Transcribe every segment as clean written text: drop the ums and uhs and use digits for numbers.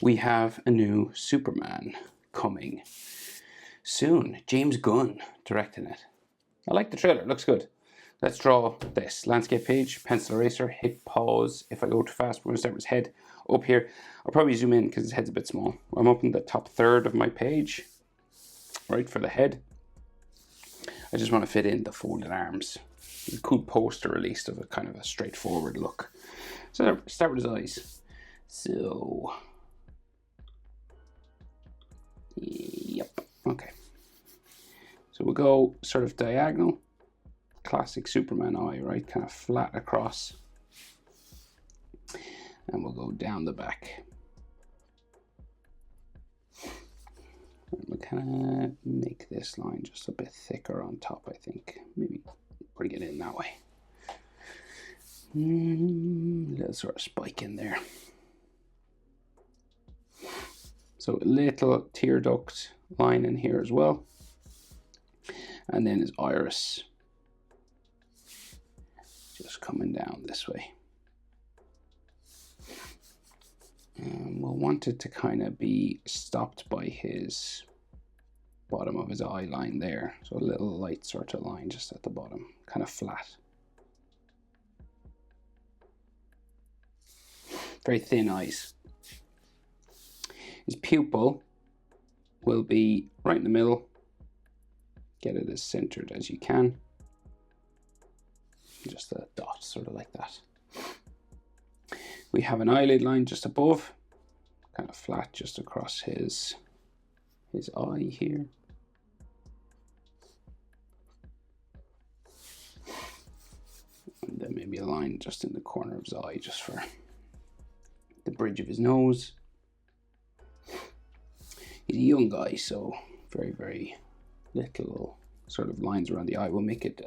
we have a new Superman coming soon. James Gunn directing it. I like the trailer, it looks good. Let's draw this. Landscape page, pencil eraser, hit pause. If I go too fast, we're going to start with his head up here. I'll probably zoom in because his head's a bit small. I'm up in the top third of my page, right, for the head. I just want to fit in the folded arms. A cool poster released of a kind of a straightforward look. So start with his eyes. So, yep, okay. So we'll go sort of diagonal. Classic Superman eye, right? Kind of flat across. And we'll go down the back. And we'll kind of make this line just a bit thicker on top, I think. Maybe bring it in that way. Little sort of spike in there. So a little tear duct line in here as well. And then his iris. Just coming down this way. And we'll want it to kind of be stopped by his bottom of his eye line there. So a little light sort of line just at the bottom, kind of flat. Very thin eyes. His pupil will be right in the middle. Get it as centered as you can. Just a dot, sort of like that. We have an eyelid line just above, kind of flat just across his eye here. And then maybe a line just in the corner of his eye, just for the bridge of his nose. He's a young guy, so very, very little sort of lines around the eye will make it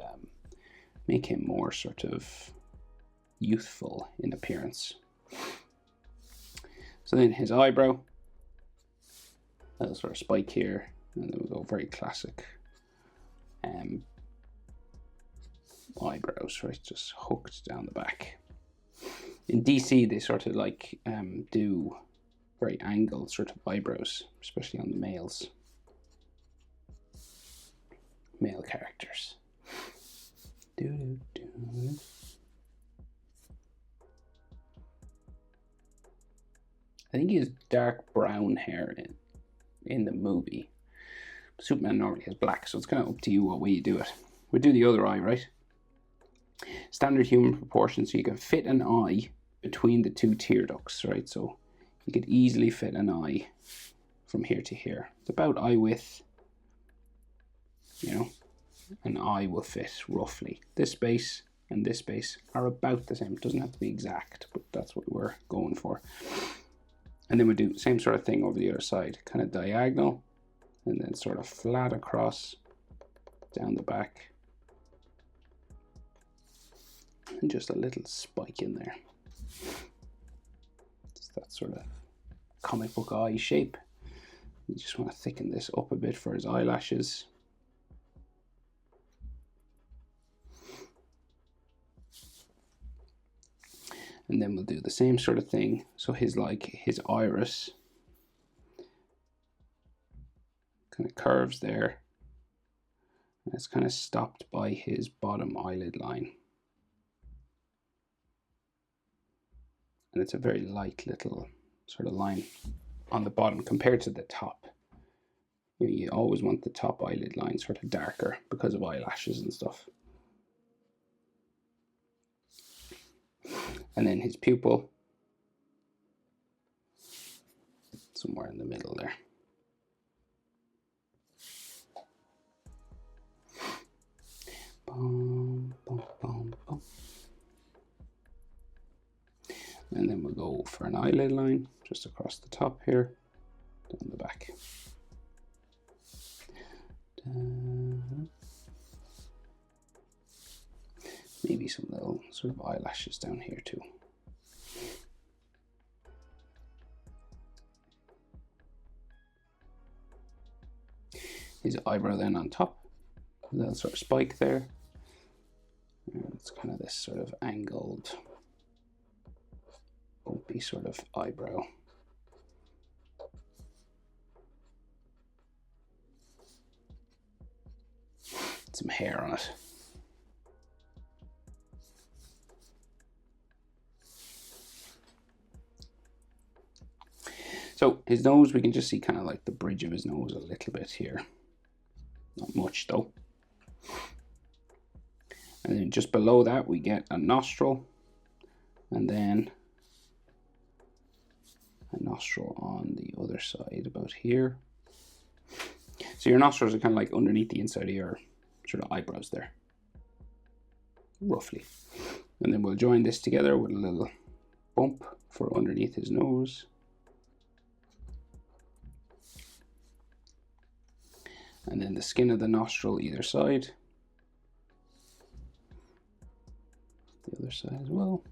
make him more sort of youthful in appearance. So then his eyebrow, a sort of spike here, and then we'll go very classic eyebrows, right, just hooked down the back. In DC, they sort of like do very angled sort of eyebrows, especially on the male characters. I think he has dark brown hair in the movie. Superman normally has black, so it's kind of up to you what way you do it. We'll do the other eye, right? Standard human proportions, so you can fit an eye between the two tear ducts, right? So you could easily fit an eye from here to here. It's about eye width, you know. An eye will fit roughly. This space and this space are about the same. It doesn't have to be exact, but that's what we're going for. And then we do the same sort of thing over the other side, kind of diagonal, and then sort of flat across down the back. And just a little spike in there. It's that sort of comic book eye shape. You just want to thicken this up a bit for his eyelashes. And then we'll do the same sort of thing. So his iris kind of curves there. And it's kind of stopped by his bottom eyelid line. And it's a very light little sort of line on the bottom compared to the top. You always want the top eyelid line sort of darker because of eyelashes and stuff. And then his pupil, somewhere in the middle there. Boom, boom, boom, boom. And then we'll go for an eyelid line just across the top here, down the back. Maybe some little sort of eyelashes down here too. His eyebrow then on top, a little sort of spike there. And it's kind of this sort of angled, bumpy sort of eyebrow. put some hair on it. So his nose, we can just see kind of like the bridge of his nose a little bit here. Not much though. And then just below that we get a nostril, and then a nostril on the other side about here. So your nostrils are kind of like underneath the inside of your sort of eyebrows there, roughly. And then we'll join this together with a little bump for underneath his nose. And then the skin of the nostril either side. The other side as well.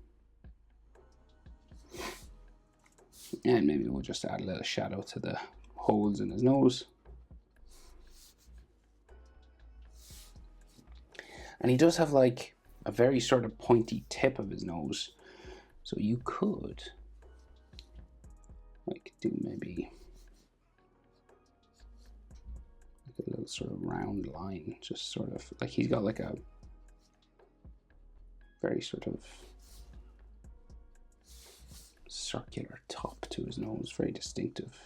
And maybe we'll just add a little shadow to the holes in his nose. And he does have like a very sort of pointy tip of his nose. So you could like do maybe a little sort of round line, just sort of like he's got like a very sort of circular top to his nose, very distinctive.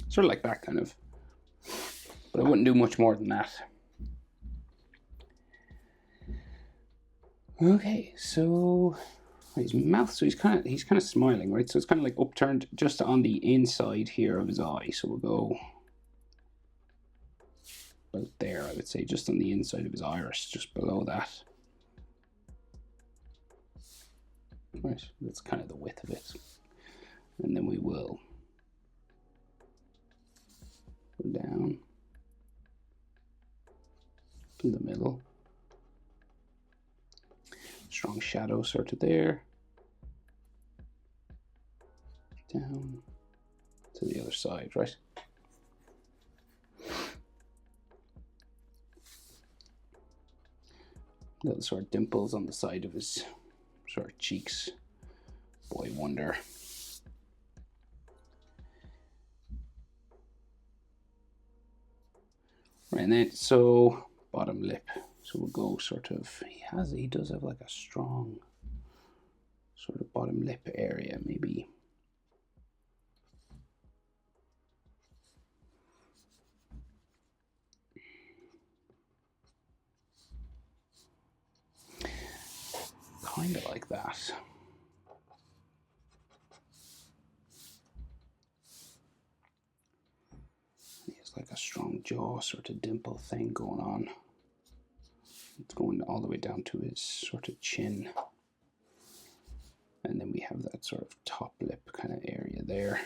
Sort of like that kind of, but I wouldn't do much more than that. Okay, so his mouth, so he's kind of smiling, right? So it's kind of like upturned just on the inside here of his eye. So we'll go about there, I would say, just on the inside of his iris, just below that. Right, that's kind of the width of it. And then we will go down in the middle. Strong shadow sort of there. Down to the other side, right? Little sort of dimples on the side of his sort of cheeks. Boy wonder. Right, and then so bottom lip. So we'll go sort of, he does have like a strong sort of bottom lip area, maybe. Kind of like that. He has like a strong jaw sort of dimple thing going on. It's going all the way down to his sort of chin. And then we have that sort of top lip kind of area there.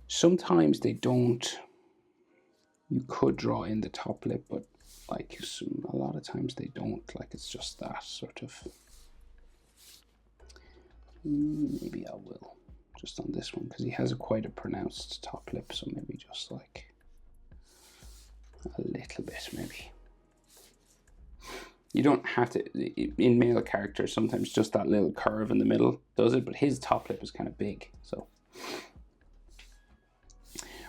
Sometimes they don't, you could draw in the top lip, but like a lot of times they don't, like it's just that sort of, maybe I will, just on this one, because he has quite a pronounced top lip, so maybe just like a little bit maybe. You don't have to, in male characters, sometimes just that little curve in the middle does it, but his top lip is kind of big, so.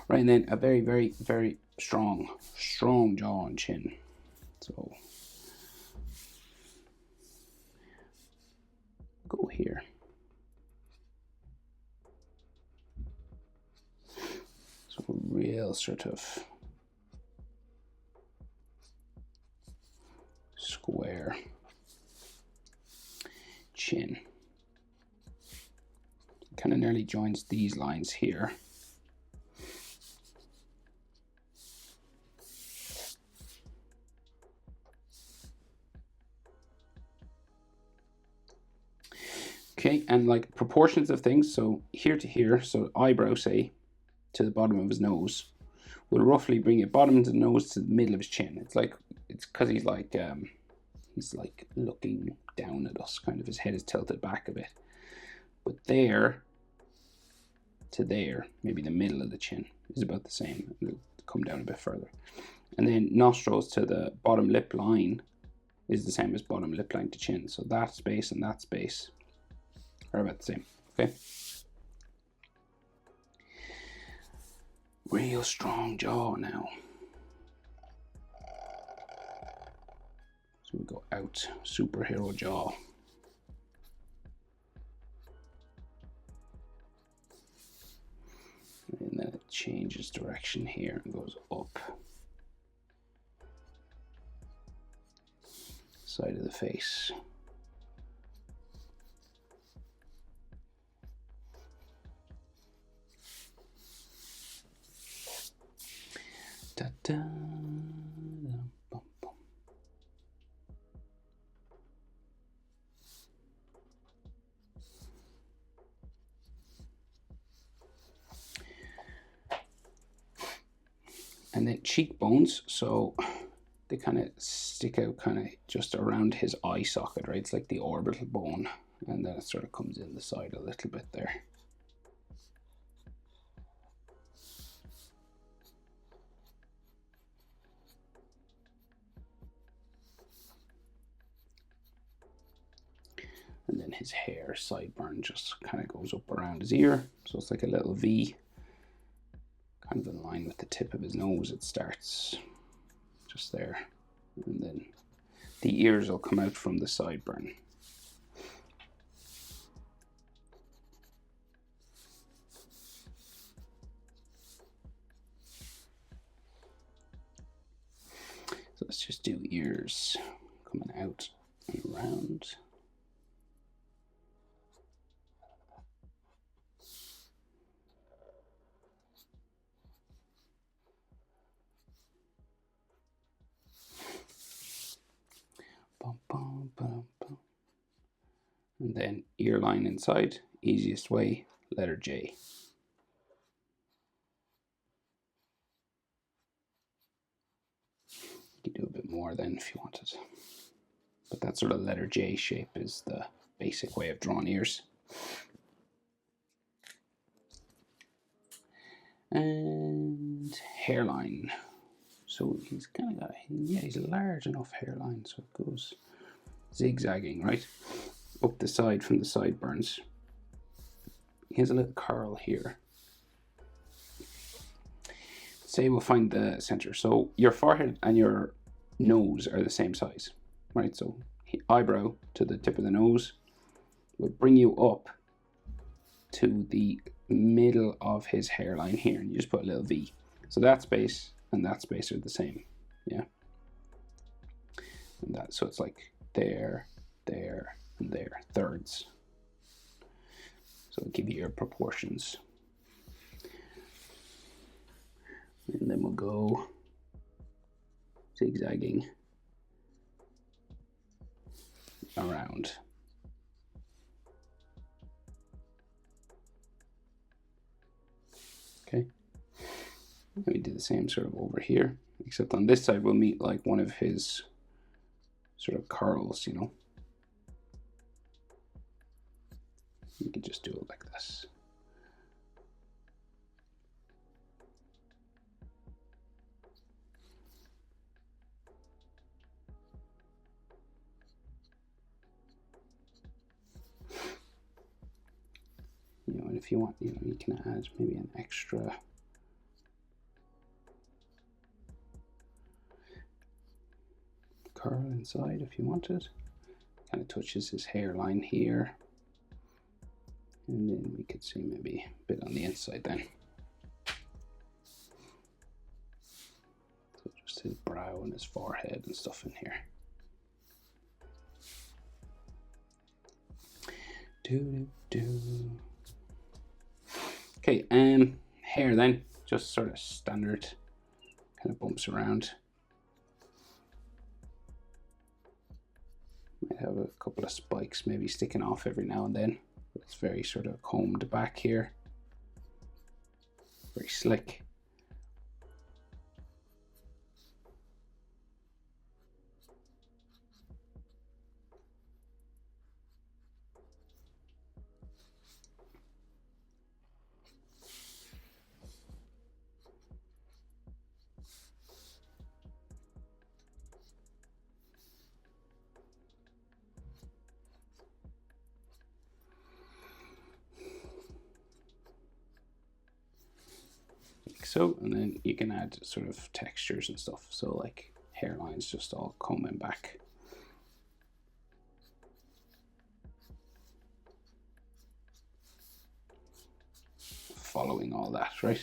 Right, and then a very, very, very strong jaw and chin. So, go here. So real sort of square chin. Kind of nearly joins these lines here. Okay, and like proportions of things, so here to here, so eyebrow, say, to the bottom of his nose, will roughly bring it bottom of the nose to the middle of his chin. It's like, it's because he's like looking down at us, kind of his head is tilted back a bit. But there to there, maybe the middle of the chin is about the same. It'll come down a bit further. And then nostrils to the bottom lip line is the same as bottom lip line to chin. So that space and that space are about the same, okay? Real strong jaw now. So we go out, superhero jaw. And then it changes direction here and goes up. Side of the face. Da, da, da, bum, bum. And then cheekbones, so they kind of stick out kind of just around his eye socket, right? It's like the orbital bone, and then it sort of comes in the side a little bit there. And then his hair sideburn just kind of goes up around his ear, so it's like a little V, kind of in line with the tip of his nose. It starts just there, and then the ears will come out from the sideburn. So let's just do ears coming out and around. Bum, bum, bum, bum. And then ear line inside, easiest way, letter J. You can do a bit more then if you wanted. But that sort of letter J shape is the basic way of drawing ears. And hairline. So he's kind of got, he's a large enough hairline, so it goes zigzagging, right? Up the side from the sideburns. He has a little curl here. Say we'll find the center. So your forehead and your nose are the same size, right? So eyebrow to the tip of the nose will bring you up to the middle of his hairline here, and you just put a little V. So that space and that space are the same, yeah. And that, so it's like there, there, and there, thirds. So it'll give you your proportions. And then we'll go zigzagging around. Okay. And we do the same sort of over here, except on this side we'll meet like one of his sort of curls, you know. You can just do it like this. You know, and if you want, you know, you can add maybe an extra curl inside if you wanted. Kind of touches his hairline here. And then we could see maybe a bit on the inside then. So just his brow and his forehead and stuff in here. Okay, hair then, just sort of standard, kind of bumps around. Might have a couple of spikes maybe sticking off every now and then, but it's very sort of combed back here, very slick. so, and then you can add sort of textures and stuff. So like hairlines just all coming back. Following all that, right?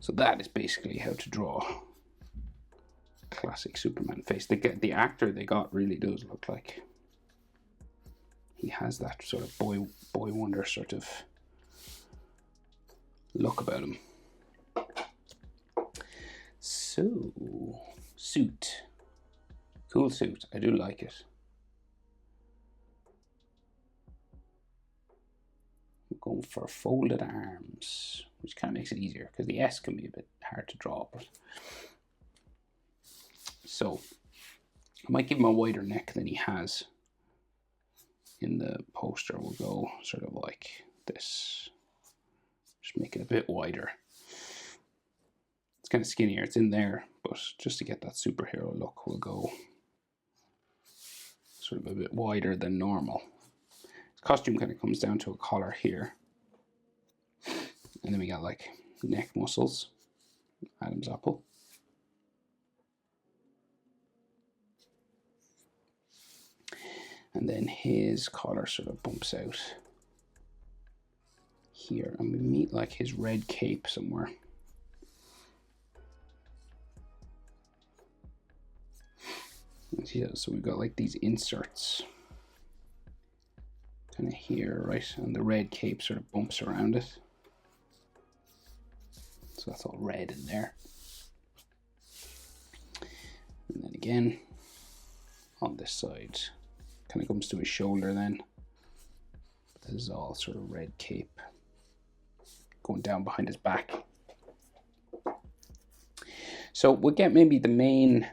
So that is basically how to draw classic Superman face. The actor they got really does look like he has that sort of boy wonder sort of look about him. So, suit. Cool suit. I do like it. I'm going for folded arms, which kind of makes it easier because the S can be a bit hard to draw. But so, I might give him a wider neck than he has in the poster. We'll go sort of like this. Just make it a bit wider. It's kind of skinnier. It's in there, but just to get that superhero look, we'll go sort of a bit wider than normal. His costume kind of comes down to a collar here. And then we got like neck muscles. Adam's apple. And then his collar sort of bumps out here. And we meet like his red cape somewhere. Yeah, so we've got like these inserts kind of here, right? And the red cape sort of bumps around it. So that's all red in there. And then again, on this side, kind of comes to his shoulder then. This is all sort of red cape going down behind his back. So we'll get maybe the main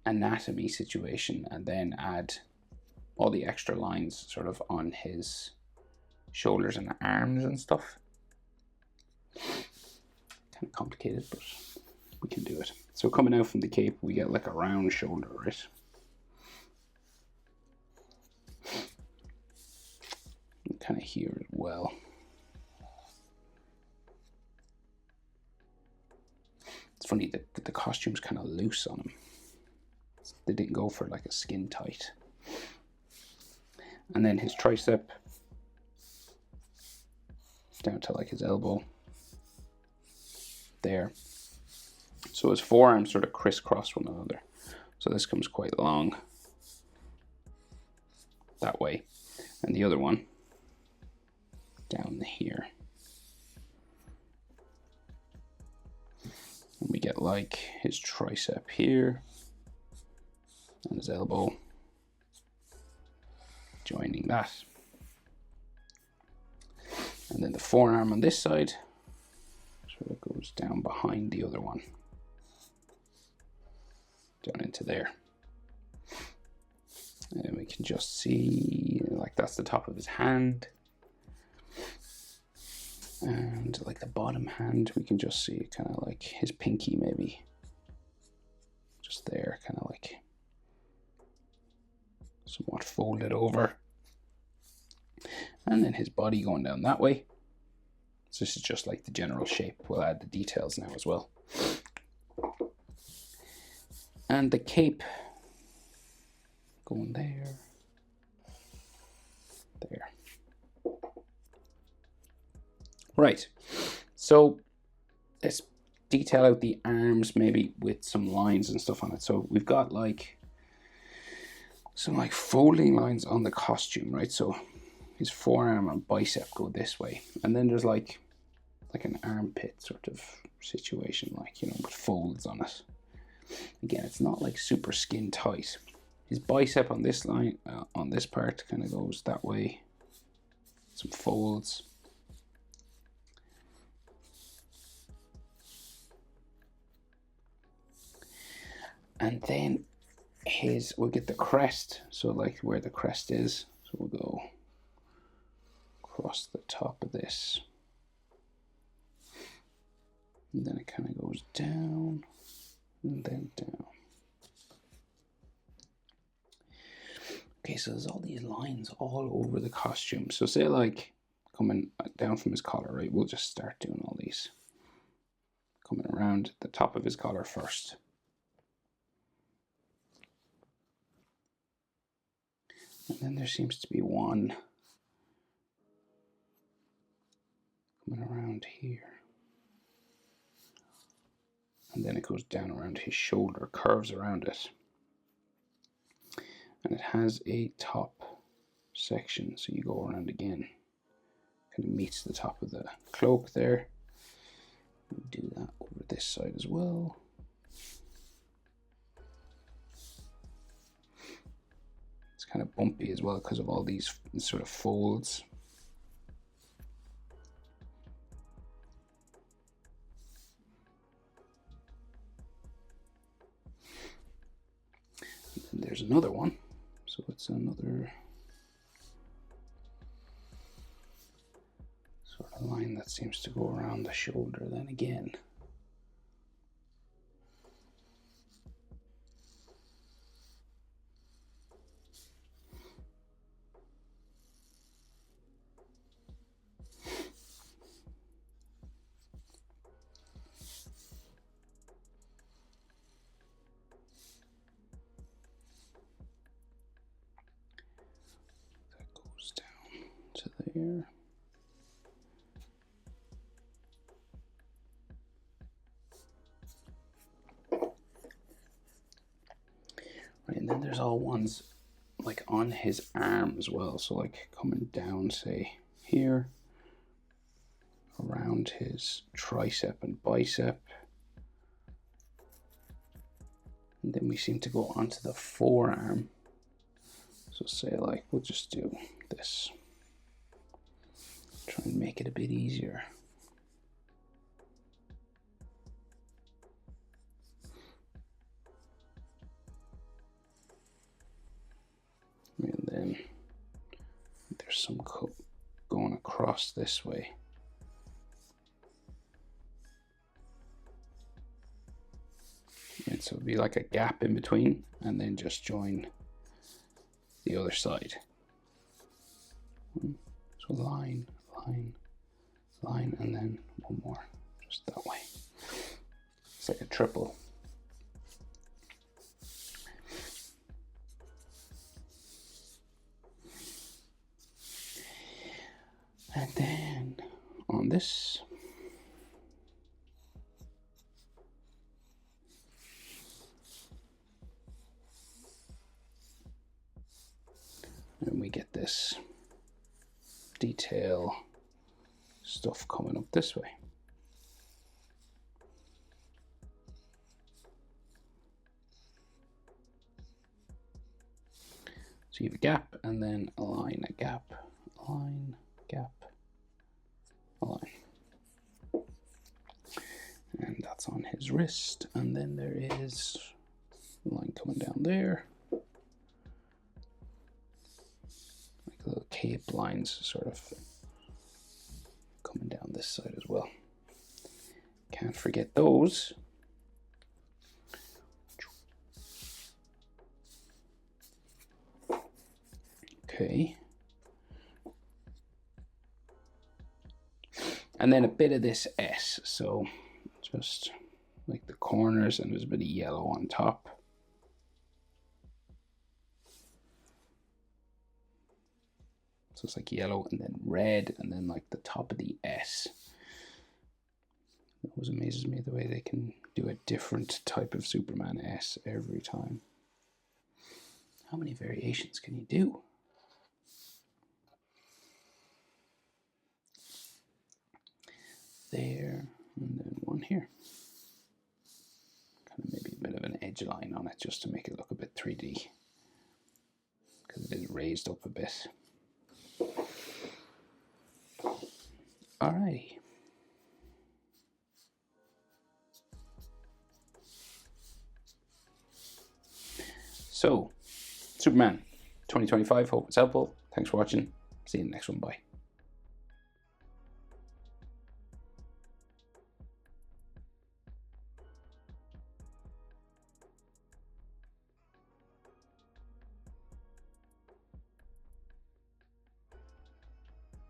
anatomy situation and then add all the extra lines sort of on his shoulders and arms and stuff. Kind of complicated, but we can do it. So coming out from the cape, we get like a round shoulder, right? And kind of here as well. It's funny that the costume's kind of loose on him. They didn't go for like a skin tight. And then his tricep down to like his elbow there. So his forearms sort of crisscross one another. So this comes quite long that way. And the other one down here. And we get like his tricep here and his elbow joining that. And then the forearm on this side sort of goes down behind the other one. Down into there. And we can just see, like that's the top of his hand. And like the bottom hand, we can just see kind of like his pinky maybe. Just there, kind of like somewhat folded over. And then his body going down that way. So this is just like the general shape. We'll add the details now as well. And the cape going there. There. Right. So let's detail out the arms maybe with some lines and stuff on it. So we've got like some like folding lines on the costume, right? So his forearm and bicep go this way. And then there's like an armpit sort of situation, like, you know, with folds on it. Again, it's not like super skin tight. His bicep on this line, on this part, kind of goes that way. Some folds. And then we'll get the crest. So like where the crest is. So we'll go across the top of this. And then it kind of goes down and then down. Okay, so there's all these lines all over the costume. So say like coming down from his collar, right? We'll just start doing all these. Coming around the top of his collar first. And then there seems to be one coming around here. And then it goes down around his shoulder, curves around it. And it has a top section, so you go around again. Kind of meets the top of the cloak there. We'll do that over this side as well. It's kind of bumpy as well because of all these sort of folds. And then there's another one. So it's another sort of line that seems to go around the shoulder then again. That goes down to there. Right, and then there's all ones like on his arm as well. So like coming down, say here, around his tricep and bicep. And then we seem to go onto the forearm. So say like, we'll just do this. Try and make it a bit easier. And then there's some going across this way. And so it'd be like a gap in between, and then just join the other side. So line, line, line, and then one more, just that way. It's like a triple. And then on this, and we get this detail stuff coming up this way. So you have a gap, and then a line, a gap, a line, gap, a line. And that's on his wrist. And then there is a line coming down there. Like little cape lines sort of coming down this side as well. Can't forget those. Okay. And then a bit of this S, so just like the corners, and there's a bit of yellow on top. So it's like yellow and then red, and then like the top of the S. It always amazes me the way they can do a different type of Superman S every time. How many variations can you do? There, and then one here. Kind of maybe a bit of an edge line on it just to make it look a bit 3D, because it is raised up a bit. Alrighty. So, Superman 2025, hope it's helpful. Thanks for watching. See you in the next one. Bye.